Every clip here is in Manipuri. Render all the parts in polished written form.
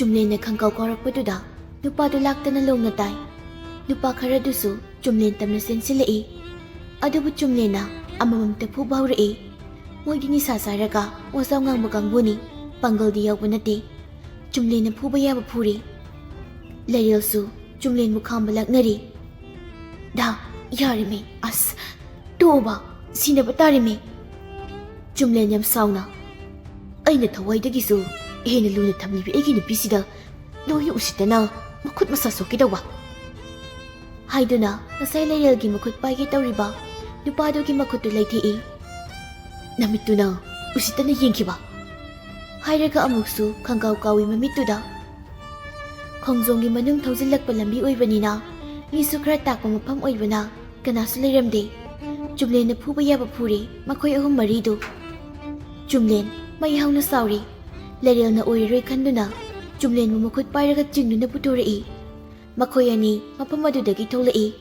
Chumlen na khangkaw kaurakpaduda nupadu laktana longna tai. Nupa kharadusu Chumlen tamna sensilai. Adubu Chumlen na amamam tapu baurai. Moidi nisa saraka wasaw ngang kanguni panggal di yawba nate. Chumlen na phuba yaba phuri. Layil su Chumlen mukhamba laknari. Da yarime as toba sinaba tarime. Chumlen yam sauna. Aina thawaidagi su hena luna thamlibi aigi nupisida noyu usitana makhut masa sokidawa. Haiduna nasai layilgi makhut paige tawriba nupadogi makhutu laithei. Namituna usitana yengkiba. Hairaga amuksu khangkaw kawi mamituda. Khongjonggi manung thawjilakpa lambi oibanina misu khara takpa mafam oibana kanasu leiramde. Chumlen na phuba yaba phuri makhoi ahum maridu. Chumlen mai hauna sauri. Leril na oiroi khanduna Chumlen mu makhut pairaga chingduna puturai. Makhoi ani mafam adudagi tholai.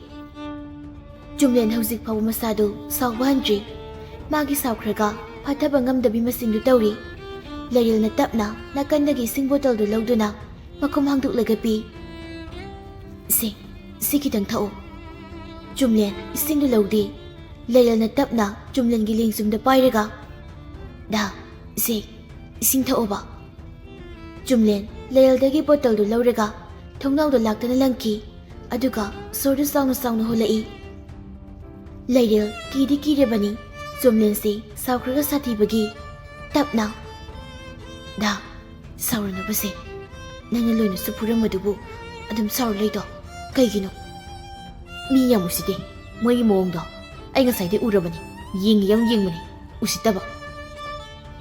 Chumlen hauzik phaw masadu sawba handri. Magi sawkhraga phathaba ngamdabi masingdu tawri. Leril na tapna nakandagi sing bottle du lawduna makhum hangduk lagapi. Sikitang thao. Chumlen ising du lawdi. Leril na tapna Chumlen gi lingsum da pairaga. Da ising thao ba. Chumlen Leril dagi bottle du lawraga thongnaw da laktana langki aduga sordu sauna holai. Leril kidi kirebani Chumlen si sawkhraga sathibagi tapna. Da saurana base nangna loina supuramadubu adum saur leido kaigino mi yamuside moi moongdo ai ngasai de urabani yengmani usitaba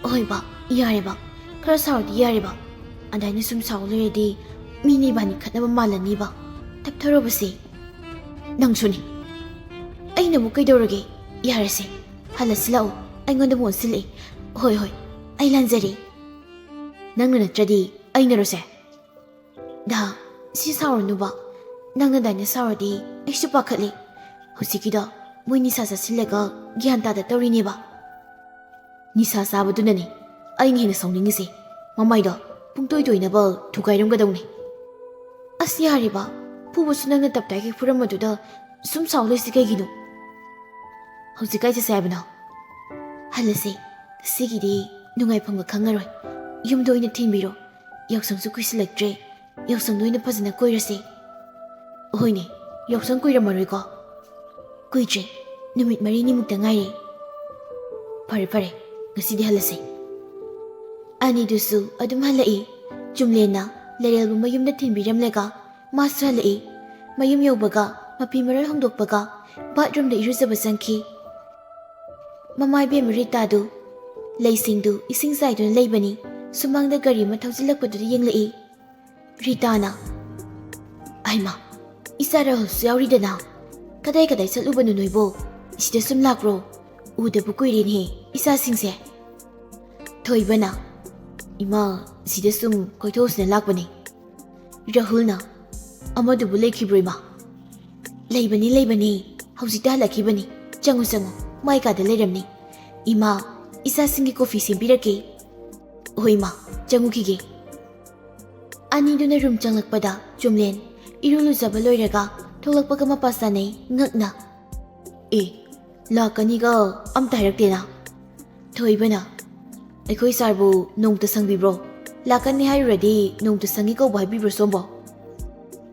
oi ba yare ba khara saur di yare ba andai sum saur leredi mi ni bani khatnaba malani ba taptharo base nangsuni ai namu kaidorage yarase halasilao ai ngonda monsile hoi ai lanjari nangna natradi ai narose da si sauranuba nangna daina sauradi ai su pakhatli husikida moi nisa silega gyan ta da tawrini ba nisa sabadunani ai ngina sauningise mamaido pungtoi toina ba thugairam gadawni asyari ba pubusu nangna taptai ki furamaduda sum saulai sikagino husikai se sabna halase sigidi nungai phanga khangaroi yumdo ina thinbiro yaksangsu kuisilaktre yaksang noina phajana koirase hoine yaksang koiramaroi ko kuitre numit mari ni mukta ngai pare ngasidi halase ani dusu adum halai Chumlena Leril bu mayumda thinbiramlega masu halai mayum yobaga mapi maral hongdokpaga bathroom da iruzaba sangki mamai be marita du leisingdu ising saiduna leibani sumangda gari ma thawjilakpaduda yenglai. Ritana aima isara hosu yauridana kadai satlubanu noibo isida sum lakro udabu kuirin he isa singse Thoibana ima sida sum koithosna lakbani Rahulna amadubu lekhibroi leibani hausita halakibani changu maika da leramni ima isa singi coffee simbirake hoima changu kige ani duna room changlakpada Chumlen irulu jaba loiraga tholakpaga mapasanai ngakna lakani ga amta hairakdena Thoibana aikhoi sarbu nongta sangbibro lakani hairadi nongta sangi ko bhaibibro sombo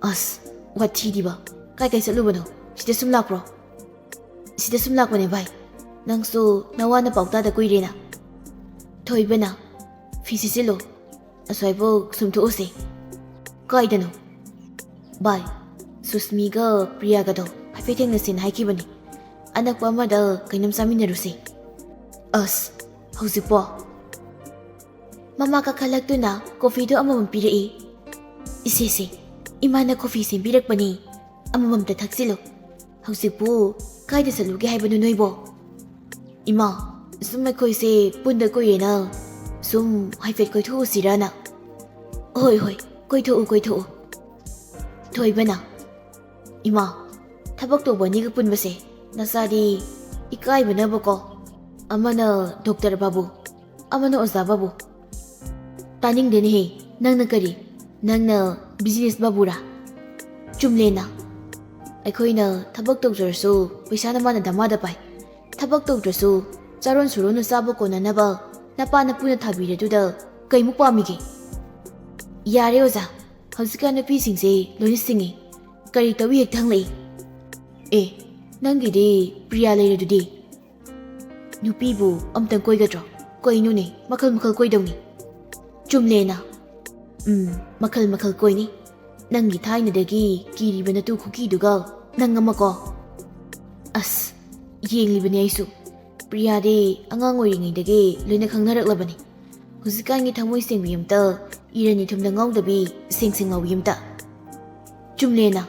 as wathi diba kai satlubano sida sum lakpro sida sum lakbane bhai nangsu nawana pauta da kuirena Thoibana fisisilo aswaibo sumtu ose kaidano bai Susmiga Priyagado haifeteng na sin haikibani anak pa amada kainam saminaruse as hausipo mama kakhalakduna coffee do amamam pirai isese imana coffee simbirakpani amamam ta thaksilo hausipu kaida saluge haibanu noibo ima sum koise punda koirena sum haifet koithu sirana hoi koithu Thoibana ima thabak to bani ga punbase nasadi ikai banaba ko amana doctor babu amana oza babu taning deni he nang na kari Nangna business babura. Chumlena. Aikoina thabak tawjarasu paisa na mana damada pai. Thabak tawdrasu charon suronu sabo konanaba napa na puna thabiraduda kaimuk pamige. Yare oza. Hausika nupi singse loni singi. Kari tawi hek thanglei. Nangidi Priya leradudi. Nupibu amtang koigadro. Koinune makal koidawni. Chumlena. Makal koini. Nangi thainadagi kiribana tu khukiduga nangamako. As yenglibani aisu. Priya de angang oiringaidagi loina khangnaraklabani. Husikangi thamoi sengbi amta irani thumda ngawdabi sing ngawi amta. Chumlena.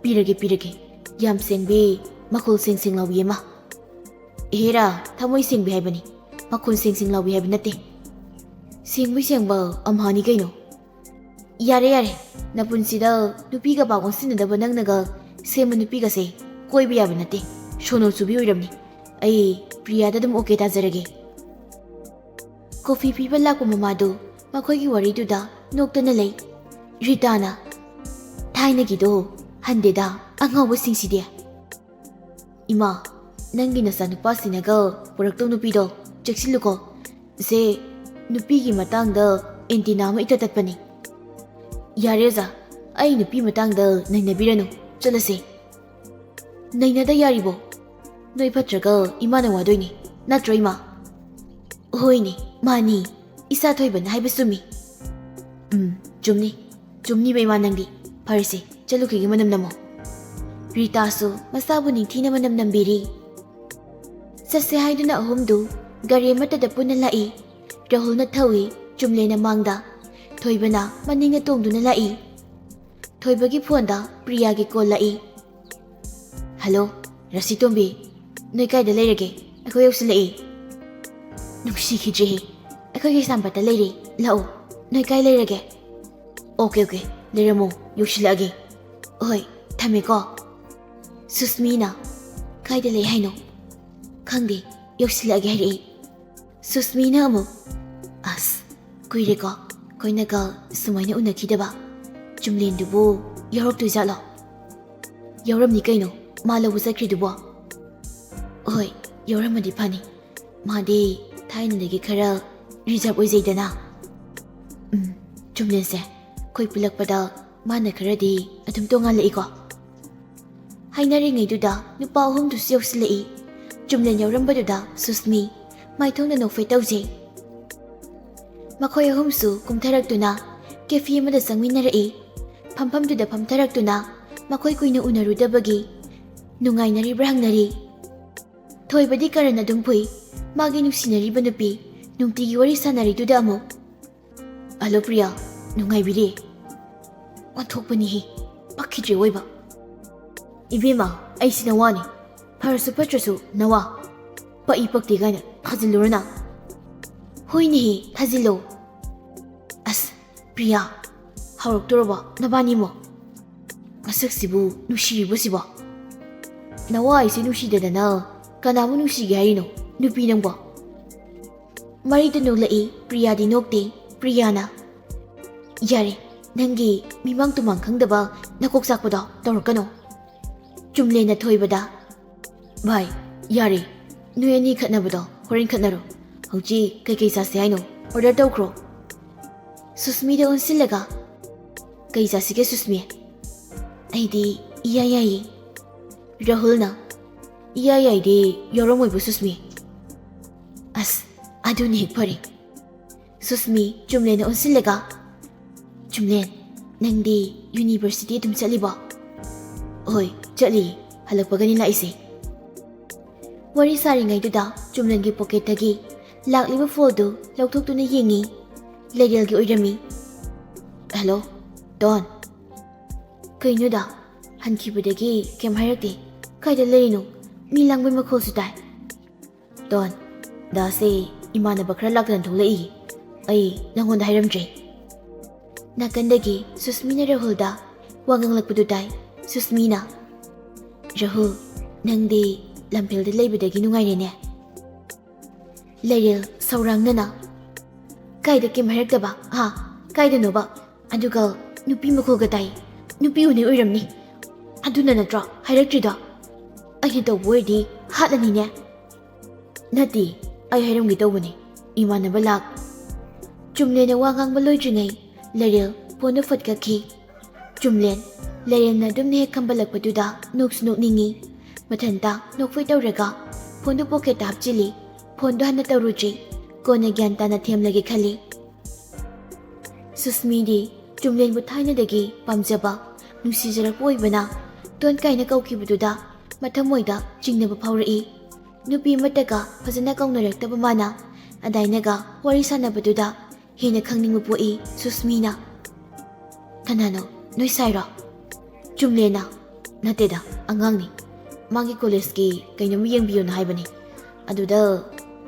Pirage. Yam sengbi makul sing lawi ama. Hera thamoi sengbi haibani. Makul sing lawi habi nate. Sengba amhani kaino. Yare. Napunsida nupiga bagon sinadaba nangnaga sema nupiga se koibi yabi nate. Shono subi oiramni. Ai Priya da dum okay tazarage. Coffee piba lakpo mamadu makoigi wariduda noktana lei. Ritana. Thainagido handeda angawa singsidia. Ima, nangi nasa nupasinaga purakto nupido cheksiluko. Se nupigi matangda entinama itatatpani. Yareza, ay nupi matangda nainabirano. Chalase. Nainada yaribo. Noi patraga imana wadoini. Natro ima. Hoini, mani. Isa Thoiban haibasumi. Jumni ba ima nangdi. Parisi, chalukigi manam namo. Ritasu, masabu ningtina manam nambiri. Sase haiduna ahumdu, gari matada puna lai. Rahul na thawi, Chumlena mangda. Thoibana maning na tongduna lai. Thoibagi phonda, Priya gi call lai. Hello, Rasitombi. Noi kaida leirage, ako yausilai. Nukshikhidri. Ako gisampata leiri. Lao, noi kai leirage. Okay. Leramo, yausilagi. Oi, thameko. Susmina. Kaida lei haino. Khangdi, yausilagi hari. Susmina amo. As, kuireko. Koinaga sumaina unakidaba. Chumlendubu yauroktu jalo. Yauramni kaino, malawu sakridubo. Oi, yauramadi pani. Madi thainadagi khara reserve oizaidana. Chumlense. Koi pulakpada mana kharadi adum tonga laiko. Hainaringaiduda nupa ahumdu yausilai. Chumlen yaurambaduda Susmi maithongna nofai tawje. Makhoi ahumsu kumtharaktuna cafe amada sangminarai. Phamfamduda phamtharaktuna makhoi kuina unarudabagi nungainaribra hangnari. Thoibadi karan adum pui magi nuksinariba nupi nungtigi wari sanariduda amo. Alo Priya. Nungaibiri. Wanthokpanihi. Pakhidre oiba. Ibema, aisi nawani. Parasu patrasu nawa. Pai pakti gaina thazilurana. Hoinihi thazilo. As, Priya. Hauroktoraba nabani mo. Masaksibu nushiribo siba. Nawa aisi nushidadana kanamu nushigi harino nupi nangba. Marida nulai Priya di nokte Priyana. Yare, nangi mimang tumang khangdaba nakok sakpada tawrakano. Chumlena Thoibada. Bhai, yare, nuyani khatnabado horin khatnaro. Hauji kai sase haino order tawkro. Susmi da onsilaga. Kai sasige Susmi. Aidi iyayai. Rahulna. Iyayai de yoromoibu Susmi. As, aduni hikpari. Susmi Chumlena onsilaga. Chumlen, nangdi university tum chaliba. Oi, chali, halakpagani laise. Wari saringaiduda Chumlengi pocket tagi lakliba foldu lauthoktuna yengi. Legalgi oirami. Hello, Don. Kainuda, hankibudagi kem hairakti. Kaida leino, milangbai makhol sutai. Don, dase imana bakra lakdan tholai. Ai nangonda hairamdre. Nakandagi Susmina Rahulda wanganglakpadudai Susmina. Rahul, nangdi lampilda laibadagi nungairene. Lairil saurang nana. Kaida kim hairakdaba ha Kaidanoba, aduga, nupi makulga tai, nupi uni uiramni. Aduna natra, hairaktrido. Akin to wordy, hatlani niya. Nati, ay hairam gito wani, imana balak. Chumlen na wangang baloy Laril, pono fatka ki. Chumlen, Laril na dum ne kambalak paduda, nooks nook ningi. Matanta, nook fay tawraga. Pono poket hapchili, pondo hana tawruji. Kona gyanta na tiyam lagi khali. Susmidi, Chumlen butay na dagi, pamjaba. Nusijarak bana. Tuan kay na kaukibududa. Matamoyda, jing na bapawrai. Nupi mataga, pasana kong narekta pamana. Aday naga, wari sana baduda. Hina kangning mapuai, Susmina. Kanano, noy sayra. Chumlena, nateda, angang ni. Magi koleski, kay namiyang biyo na haibani. Aduda,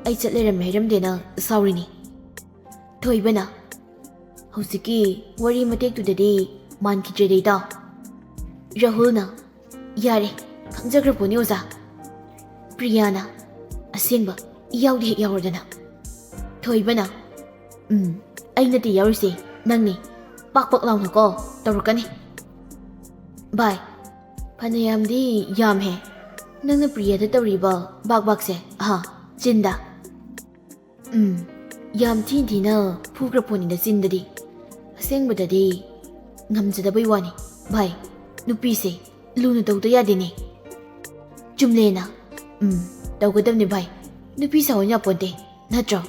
ay chatleram hiram dena, sorry ni. Thoibi na. Husiki, wari matek tudadi, man ki da. Rahul na. Yare, kangjagrapo ni oza. Priyana, asingba, iyawdi iyawardana. Thoibi na. Ay nati yawrisi, nang ni. Pakpak law na ko, tarukani. Bye. Panayam di yam he. Nang na priya da tawriba, bak se, aha, jinda. Yam tinti na, pugrapo ni da jinda di. Asingba da di, ngamjada bay wani. Bye. Nupi se, luna daw da yadi ni. Chumlena. Tawgadam ni bye. Nupi sa wanya ponte, natro.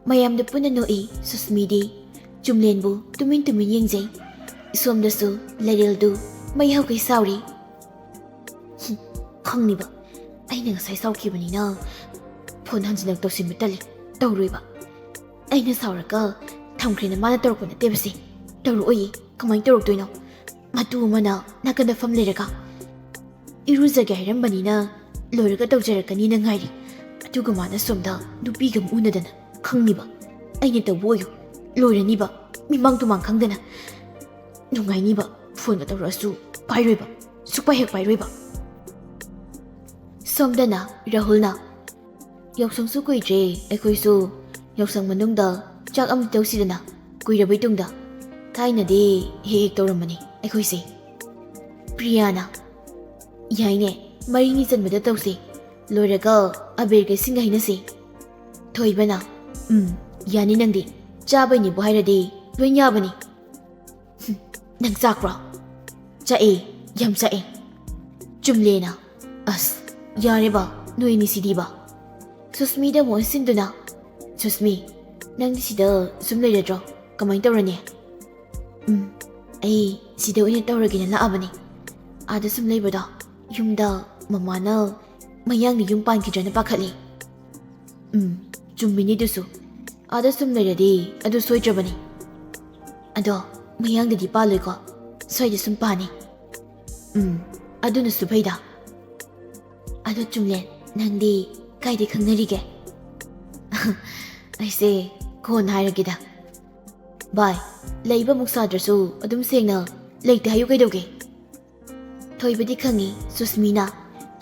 Mayamda puna noi, Susmidi. Chumlenbu, tumin yingzay. Somdasu, Larildu, mayaw kay sauri. Kang ba? Ay nangasay sawkibani na. Phone hansin nagtawsin mo tali. Tawroy ba? Ay nasawra ka. Tamkri na mana tarok ko na tebasi. Tawroy, kamay tarok doy no. Matu mo na, nakandafam lera ka. Iruzaga hirambani na. Lora ka tawjara ka ni nangayri. Atuga mana somda, nupigam unadana. Kangniba, ay nitawoyo. Lora niba, mimang tumang kangdana. Nungay niba, phone ka tawrasu, payroy ba? Supahek payroy ba? Somdana, Rahul na. Yaksang su kuy je, ako'y su. Yaksang manungda, chak am daw sila na. Kuy rabay tungda. Kaya na di, hiik tawramani, ako'y si. Priyana. Yay ne, marinisan mo da daw si. Lora ka, abir kay singay na si. Thoibi na. Yani nang di. Chabay ni buhay na di. Loy niya ba ni? Nang sakra. Chae. Yam chae. Chumlena. As. Yari ba? Noy ni si di ba? Susmi da mo sindo na. Susmi. Nang di si da sumlay da dro. Kamay tawra niya. Ay. Si da unya tawra gina laa ba ni? Ada sumlay ba da? Yung da. Mama na. Mayang ni yung pan ki dyan na pakali. Chumbi ni dusu. Ada sumlayradi, adu soidrabani. Ado, mayangdadi paloy ko. Soida sumpani. Adu na supayda. Ado chumlen, nangdi, kaydi kangnarige. Ayse, kon hairagida. Bye, layba muksadrasu, adum sengna, layte hayo kaydoge. Thoibadi kangi, Susmina,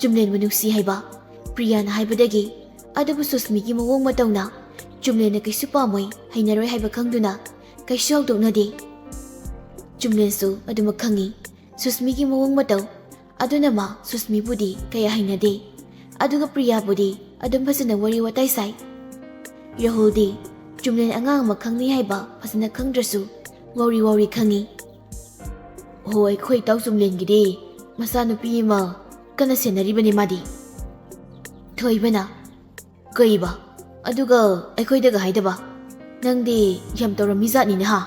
chumlen manuksi hayba, Priyana haybadagi, adabu Susmigi mawong matawna, Chumlen na kay supamoy, hay naroy hayba kangduna, kay siyawd na di. Chumlen su, adu magkangi, Susmigi mawong mataw, adu nama, Susmi budi, kaya hay na di. Adu nga Priya budi, adu mpasa na wari watay say. Rahul di, Chumlen angang magkang ni hayba, pasa na kangdrasu, wari kangi. Hoy, koy taw Chumlen gidi, masano piye ma, kanasya na riba ni madi. Thoibi na, kay ba? Aduga, ako'y haidaba. Nangdi, yam tawramizat ni na ha.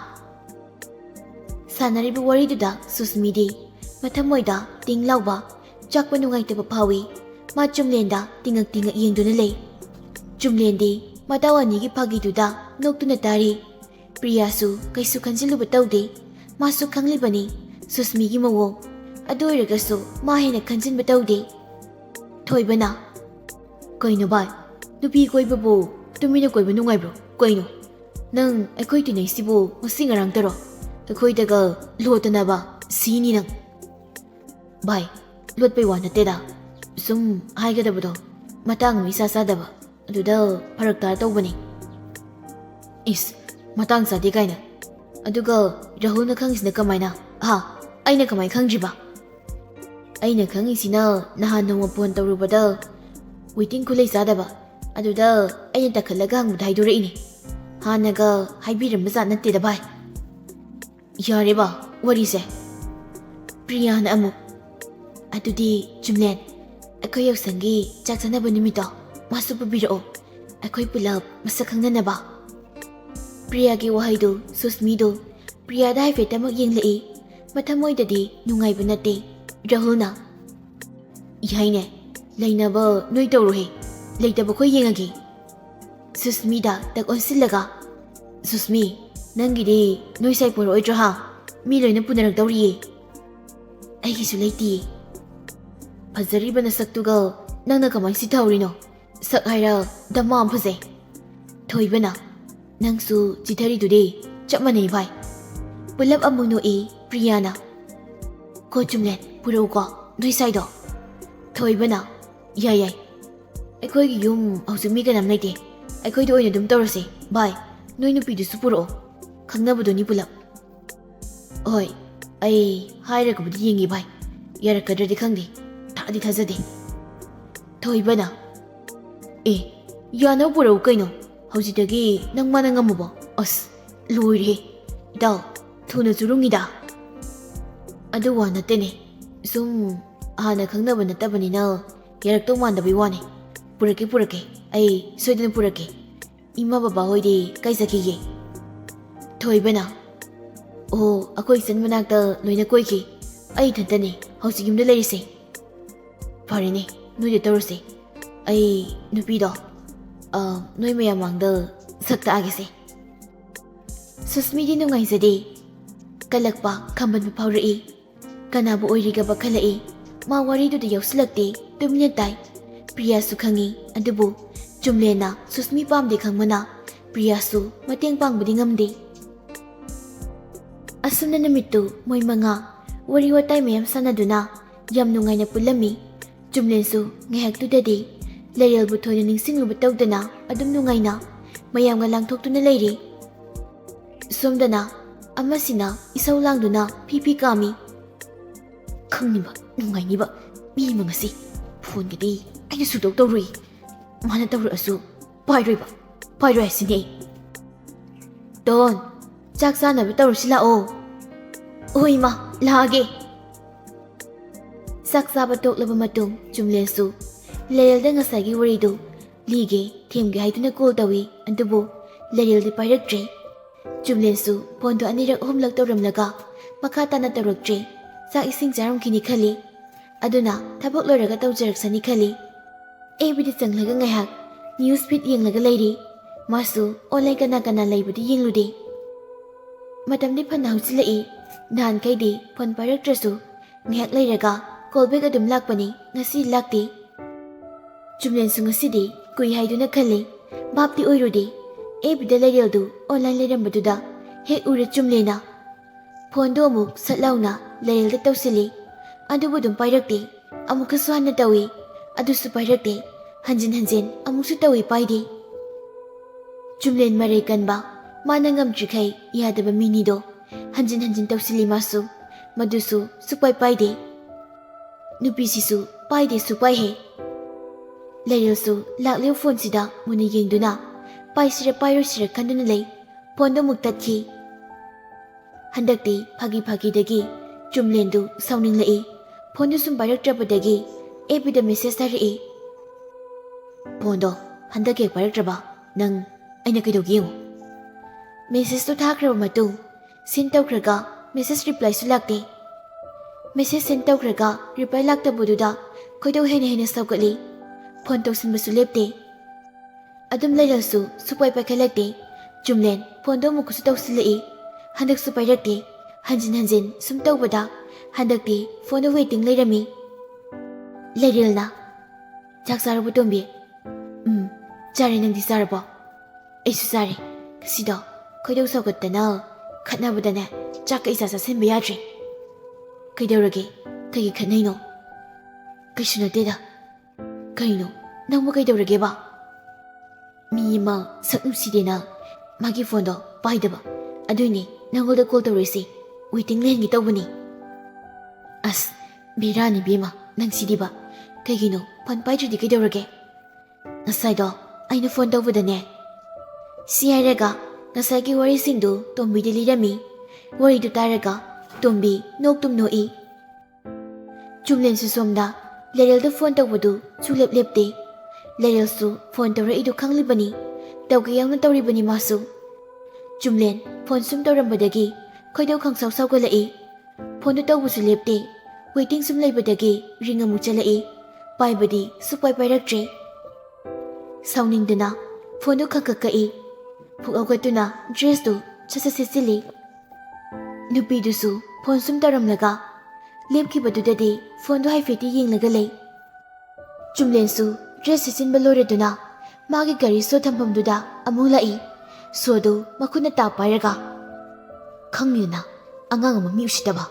Sanariba wariduda, Susmidi. Matamoyda, tinglaw ba? Chak panungay taba pawi. Ma Chumlenda, tingag-tingag iyang dunalay. Chumlendi, matawan nigi pagiduda, nogto na tari. Priyasu, kay sukan silubataw di. Masukang libani, Susmigi mawo. Adoy ragaso, mahin kansin bataw di. Thoibi na. Koy no ba? Nupi ko'y babo, tumina ko'y manungay bro, ko'y no. Nang ako'y tunay sibo, masing arang taro. Ako'y daga, luto na ba, sini nang. Bay, luot pa'y wana teda. Sum, hay ka da ba do? Matang misasada ba? Ado da, paragtar tau ba ni? Is, matang sa di kay na. Aduga Rahulna khangis na kamay na. Ha, ay na kamay khangdri ba? Ay na khangisi na nahan nong mapon tawrubada. Waiting kulay sada ba? Aduda ay na takalaga ang mudhay dura ini. Hanaga haibiram maza natte da bay. Yare ba? Wari se? Priya na amu. Adudi Jumlen. Akoy yausangi chak sanaba numito. Masu pabirao. Akoy pulap masakang na ba? Priya ki wahay do, susmi do. Priya da haifet amag yung lai. Matamoy dadi nungay ba natte. Rahul na. Ihay ne. Lay na ba noy tawruhe? Lay ta ba koy yung agi? Susmi da tag onsilaga. Susmi, nangidi noy say puro oidro ha. Miloy na punarag tawriye. Ay kisu layti. Pazari ba na saktuga nang nakamay si tawri no? Sak hayra damam pazay. Thoibi na. Nang su jitari today chap manay bay. Pulap among no e Priya na. Ko Jumlen puro ko noy say do. Thoibi na. Yay. Akoy gi yum ausumi ka nam naite. Akoy do oina dum tawrase. Bay. Noy nupi du su puro. Khangnaba do ni pulap. Oi. Ay hayra ko budi yengi bay. Yara kadradi khangdi. Thadi thazade. Thoibi na. Yana puro kaino. Hawjidagi nang manang amu ba? As loire. Daw thuna zurungida. Adu wa natene. Sum hana khangnaba natabani na yarak to mandabi wane. Purake. Ay soidana purake. Ima baba hoide kai sakige. Thoibi na. Oh, akoy san manakta loina koiki. Ay thantane. Hawsi yumda lerise. Farine. Noide tawrase. Ay nupi do. Noy maya mangda sakta agise. Susmi di nungay zade. Kalakpa kamban mapawrai. Kanabu oiriga ba kalai. Mawari do da yausilagte. Tuminatay. Priya su khangi. Adubu Jumlen na Susmi pamde khangmana. Priya su mateng pangbudi ngamde. Asum na namitu moy mga wari watay mayam sanaduna. Yam nungay na pulami. Jumlen su ngahak tudade. Layal butoy na ningsinglubat tawdana adum nungay na mayam nga lang thokto na layri. Sumdana amasina isaw lang duna pipi kami. Khang niba nungay niba mi mga si phone gadi ay nasudok tawri. Mana tawri asu pairoy ba? Pairoy sini. Don chak sana ba tawri sila o. Uy ma lagi. Saksa ba toklaba matung Jumlen su Layal da ngasagi wari do lige themge haiduna call tawi antubu layal di pairaktre. Jumlen su pondo anirak homlak tawramlaga makata na tawraktre. Sa ising jaram kini khali. Aduna thabak loiraga tawjarak sani khali. Ebidi changlaga ngahak news feed yenglaga layri. Masu online kana laybudi yenglude. Matamdi phanna hausilai nan kaidi phon pairaktrasu ngahak layraga callback adum lakpani ngasi lakti. Jumlen su ngasidi kui haiduna khali. Bapti oirodi. Ebida layal du online layrambaduda hek ure Jumlena. Phondo amuk satlauna layal da tawsili. Adubu dum pairakte. Amuk kaswana tawi. Adusu pairakte. Hanjin amuksu tawi paidi. Jumlen maray kanba. Manangam trikai yadaba minido. Hanjin tawsili masu. Madusu supai paidi. Nupisisu paidi supai he. Layal su lakliw phone sida muna yengduna. Paisira pairosira kanduna lay. Pondo muktatki. Handakti phagi dagi. Jumlen du sauning lai. Pondo sum pairaktrabadagi. Ebida message tari. Pondo handake pairaktraba. Nang aina kaidogi mo. Message to thakraba matung. Send tawkraga message reply su lakte. Message send tawkraga reply laktabududa. Koidaw hena sawkali. Phone tawsinba su lepte. Adum layal su supai pakalakte. Jumlen phondo mukusu tawsilai. Handak su pairakte. Hanjin sum tawbada. Handakti phone waiting layrami. Layril na. Chak sarabu tombi. Chari nang di sarabo. Aisu sari. Kasido koidaw sawgatana. Khatnabadana chak isa sa senba yadri. Kaidawrage kagi khatnai no. Kaisu nateda. Kaino nang makaidaurage ba? Mi ma saknuside na magi phone do paidaba. Aduni ꯅꯪꯉꯣꯟꯗ ꯀꯣꯜ ꯇꯧꯔꯤꯁꯤ ꯋꯦꯇꯤꯡ ꯂꯩꯍꯟꯒꯦ ꯇꯧꯕꯅꯤ. ꯑꯁ ꯕꯤꯔꯥꯅꯤ ꯕꯦꯝꯃ ꯅꯪꯁꯤꯗꯤꯕ. ꯀꯩꯒꯤꯅꯣ ꯐꯣꯟ ꯄꯥꯏꯗ꯭ꯔꯗꯤ ꯀꯩꯗꯧꯔꯒꯦ? ꯉꯁꯥꯏꯗꯣ ꯑꯩꯅ ꯐꯣꯟ ꯇꯧꯕꯗꯅꯦ. ꯁꯤ ꯍꯥꯏꯔꯒ ꯉꯁꯥꯏꯒꯤ ꯋꯥꯔꯤꯁꯤꯡꯗꯨ ꯇꯣꯝꯕꯤꯗ ꯂꯤꯔꯝꯃꯤ. ꯋꯥꯔꯤꯗꯨ ꯇꯥꯔꯒ ꯇꯣꯝꯕꯤ ꯅꯣꯛꯇꯨꯝ ꯅꯣꯛꯏ. ꯆꯨꯝꯂꯦꯟꯁꯨ ꯁꯣꯝꯗ ꯂꯩꯔꯦꯜꯗ ꯐꯣꯟ ꯇꯧꯕꯗꯨ ꯁꯨꯡꯂꯦꯞ ꯂꯦꯞꯇꯦ. ꯂꯩꯔꯦꯜꯁꯨ ꯐꯣꯟ ꯇꯧꯔꯛꯏꯗꯨ ꯈꯪꯂꯤꯕꯅꯤ. ꯇꯧꯒꯦ ꯌꯥꯎꯅ ꯇꯧꯔꯤꯕꯅꯤ ꯃꯥꯁꯨ. ꯆꯨꯝꯂꯦꯟ ꯐꯣꯟ ꯁꯨꯝ ꯇꯧꯔꯝꯕꯗꯒꯤ ꯈꯣꯏꯗꯧ ꯈꯪꯁꯥꯎ ꯁꯥꯎꯒꯠꯂꯛꯏ. ꯐꯣꯟꯗꯨ ꯇꯧꯕꯁꯨ ꯂꯦꯞꯇꯦ. ꯋꯦꯇꯤꯡ ꯁꯨꯝ ꯂꯩꯕꯗꯒꯤ ꯔꯤꯡ ꯑꯃꯨꯛ ꯆꯠꯂꯛꯏ. ꯄꯥꯏꯕꯗꯤ ꯁꯨꯛꯄꯥꯏ ꯄꯥꯏꯔꯛꯇ꯭ꯔꯦ. ꯁꯥꯎꯅꯤꯡꯗꯅ ꯐꯣꯟꯗꯨ ꯈꯛ ꯀꯛꯏ. ꯐꯨꯛ ꯍꯧꯒꯠꯇꯨꯅ ꯗ꯭ꯔꯦꯁꯇꯨ ꯁꯠ ꯁꯦꯠꯆꯤꯜꯂꯤ. ꯅꯨꯄꯤꯗꯨꯁꯨ ꯐꯣꯟ ꯁꯨꯝ ꯇꯧꯔꯝꯂꯒ ꯂꯦꯞꯈꯤꯕꯗꯨꯗꯗꯤ ꯐꯣꯟꯗꯨ ꯍꯥꯏꯐꯦꯠꯇꯤ ꯌꯦꯡꯂꯒ ꯂꯩ. ꯆꯨꯝꯂꯦꯟꯁꯨ ꯗ꯭ꯔꯦꯁ ꯁꯦꯠꯆꯤꯟꯕ ꯂꯣꯏꯔꯗꯨꯅ ꯃꯥꯒꯤ ꯒꯥꯔꯤ ꯁꯣ ꯊꯝꯐꯝꯗꯨꯗ ꯑꯃꯨꯛ ꯂꯥꯛꯏ. ꯁꯣꯗꯨ ꯃꯈꯨꯠꯅ ꯇꯥꯞ ꯄꯥꯏꯔꯒ, ꯈꯪꯂꯤꯗꯅ ꯑꯉꯥꯡ ꯑꯃ ꯃꯤ ꯎꯁꯤꯠꯇꯕ.